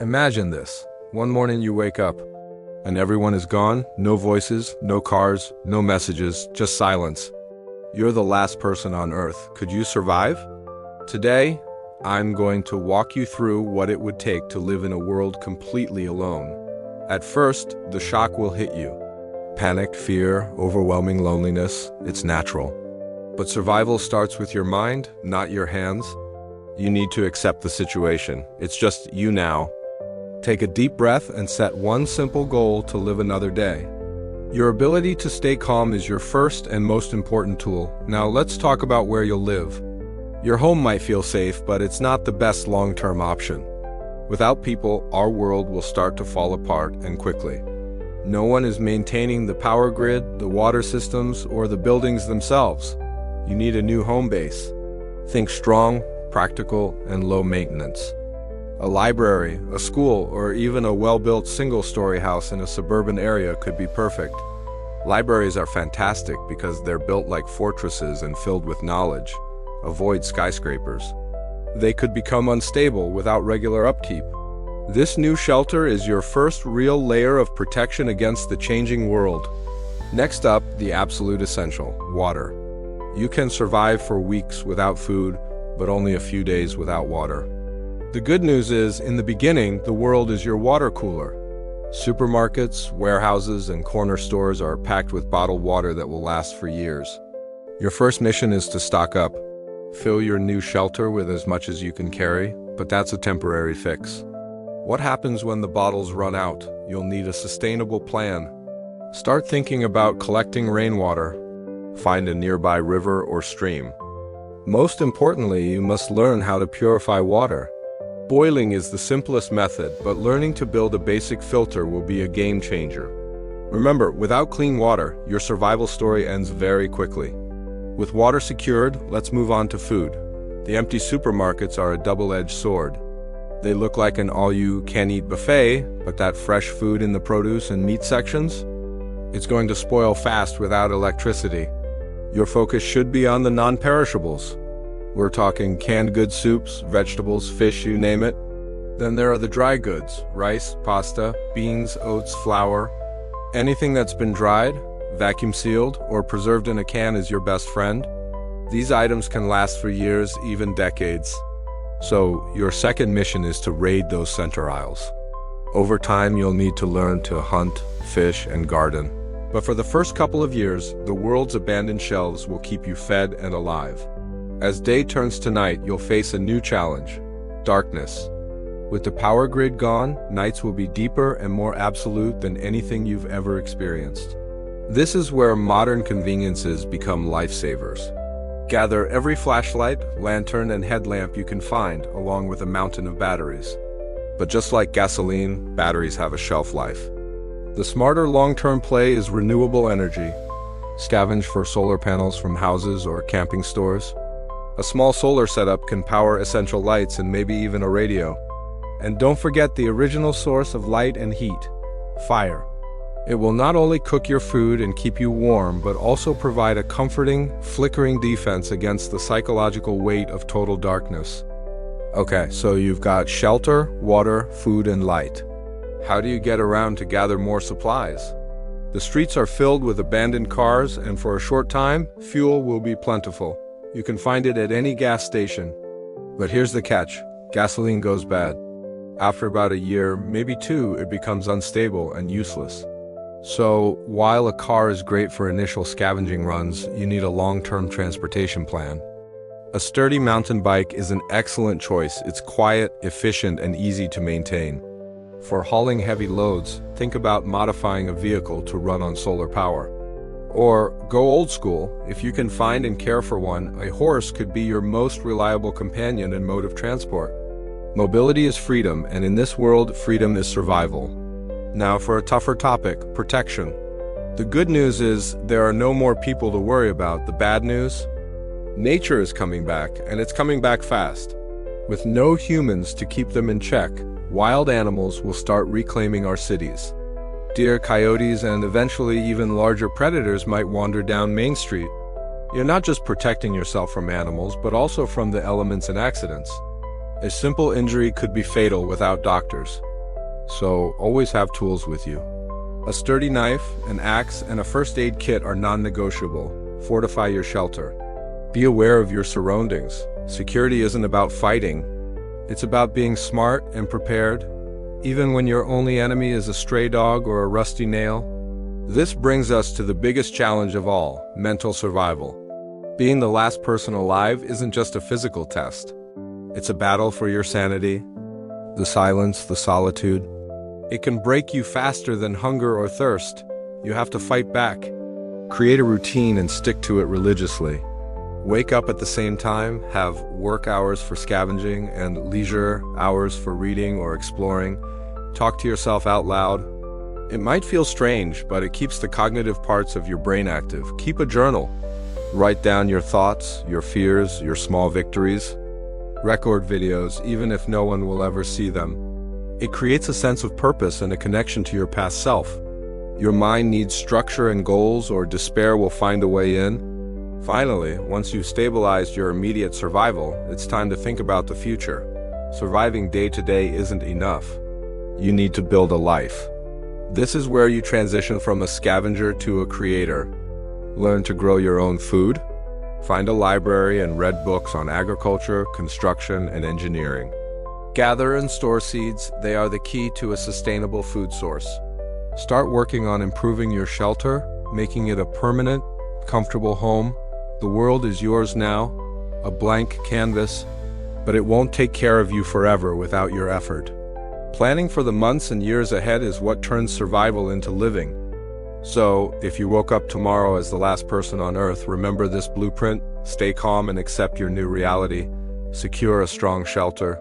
Imagine this. One morning you wake up, and everyone is gone, no voices, no cars, no messages, just silence. You're the last person on Earth. Could you survive? Today, I'm going to walk you through what it would take to live in a world completely alone. At first, the shock will hit you. Panic, fear, overwhelming loneliness, it's natural. But survival starts with your mind, not your hands. You need to accept the situation. It's just you now. Take a deep breath and set one simple goal to live another day. Your ability to stay calm is your first and most important tool. Now let's talk about where you'll live. Your home might feel safe, but it's not the best long-term option. Without people, our world will start to fall apart, and quickly. No one is maintaining the power grid, the water systems, or the buildings themselves. You need a new home base. Think strong, practical, and low maintenance. A library, a school, or even a well-built single-story house in a suburban area could be perfect. Libraries are fantastic because they're built like fortresses and filled with knowledge. Avoid skyscrapers. They could become unstable without regular upkeep. This new shelter is your first real layer of protection against the changing world. Next up, the absolute essential, water. You can survive for weeks without food, but only a few days without water. The good news is, in the beginning, the world is your water cooler. Supermarkets, warehouses, and corner stores are packed with bottled water that will last for years. Your first mission is to stock up. Fill your new shelter with as much as you can carry, but that's a temporary fix. What happens when the bottles run out? You'll need a sustainable plan. Start thinking about collecting rainwater. Find a nearby river or stream. Most importantly, you must learn how to purify water. Boiling is the simplest method, but learning to build a basic filter will be a game changer. Remember, without clean water, your survival story ends very quickly. With water secured, let's move on to food. The empty supermarkets are a double-edged sword. They look like an all-you-can-eat buffet, but that fresh food in the produce and meat sections? It's going to spoil fast without electricity. Your focus should be on the non-perishables. We're talking canned goods, soups, vegetables, fish, you name it. Then there are the dry goods, rice, pasta, beans, oats, flour. Anything that's been dried, vacuum sealed, or preserved in a can is your best friend. These items can last for years, even decades. So, your second mission is to raid those center aisles. Over time, you'll need to learn to hunt, fish, and garden. But for the first couple of years, the world's abandoned shelves will keep you fed and alive. As day turns to night, you'll face a new challenge: darkness. With the power grid gone, nights will be deeper and more absolute than anything you've ever experienced. This is where modern conveniences become lifesavers. Gather every flashlight, lantern, and headlamp you can find, along with a mountain of batteries. But just like gasoline, batteries have a shelf life. The smarter long-term play is renewable energy. Scavenge for solar panels from houses or camping stores. A small solar setup can power essential lights and maybe even a radio. And don't forget the original source of light and heat: fire. It will not only cook your food and keep you warm, but also provide a comforting, flickering defense against the psychological weight of total darkness. Okay, so you've got shelter, water, food, and light. How do you get around to gather more supplies? The streets are filled with abandoned cars, and for a short time, fuel will be plentiful. You can find it at any gas station. But here's the catch: gasoline goes bad. After about a year, maybe two, it becomes unstable and useless. So, while a car is great for initial scavenging runs, you need a long-term transportation plan. A sturdy mountain bike is an excellent choice. It's quiet, efficient, and easy to maintain. For hauling heavy loads, think about modifying a vehicle to run on solar power. Or, go old school. If you can find and care for one, a horse could be your most reliable companion and mode of transport. Mobility is freedom, and in this world, freedom is survival. Now for a tougher topic: protection. The good news is there are no more people to worry about. The bad news? Nature is coming back, and it's coming back fast. With no humans to keep them in check, wild animals will start reclaiming our cities. Deer, coyotes, and eventually even larger predators might wander down Main Street. You're not just protecting yourself from animals, but also from the elements and accidents. A simple injury could be fatal without doctors. so always have tools with you. A sturdy knife, an axe, and a first aid kit are non-negotiable. Fortify your shelter. Be aware of your surroundings. Security isn't about fighting. It's about being smart and prepared, even when your only enemy is a stray dog or a rusty nail. This brings us to the biggest challenge of all, mental survival. Being the last person alive isn't just a physical test. It's a battle for your sanity, the silence, the solitude. It can break you faster than hunger or thirst. You have to fight back. Create a routine and stick to it religiously. Wake up at the same time, have work hours for scavenging and leisure hours for reading or exploring. Talk to yourself out loud. It might feel strange, but it keeps the cognitive parts of your brain active. Keep a journal. Write down your thoughts, your fears, your small victories. Record videos, even if no one will ever see them. It creates a sense of purpose and a connection to your past self. Your mind needs structure and goals, or despair will find a way in. Finally, once you've stabilized your immediate survival, it's time to think about the future. Surviving day to day isn't enough. You need to build a life. This is where you transition from a scavenger to a creator. Learn to grow your own food. Find a library and read books on agriculture, construction, and engineering. Gather and store seeds. They are the key to a sustainable food source. Start working on improving your shelter, making it a permanent, comfortable home. The world is yours now, a blank canvas, but it won't take care of you forever without your effort. Planning for the months and years ahead is what turns survival into living. So, if you woke up tomorrow as the last person on Earth, remember this blueprint. Stay calm and accept your new reality. Secure a strong shelter.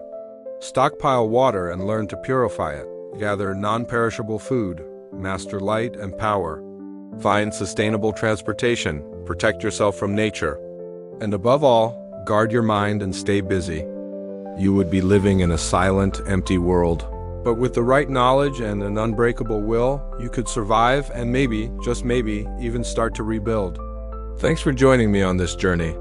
Stockpile water and learn to purify it. Gather non-perishable food. Master light and power. Find sustainable transportation. Protect yourself from nature. And above all, guard your mind and stay busy. You would be living in a silent, empty world. But with the right knowledge and an unbreakable will, you could survive and maybe, just maybe, even start to rebuild. Thanks for joining me on this journey.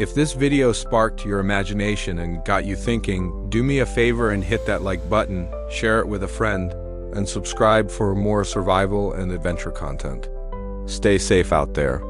If this video sparked your imagination and got you thinking, do me a favor and hit that like button, share it with a friend, and subscribe for more survival and adventure content. Stay safe out there.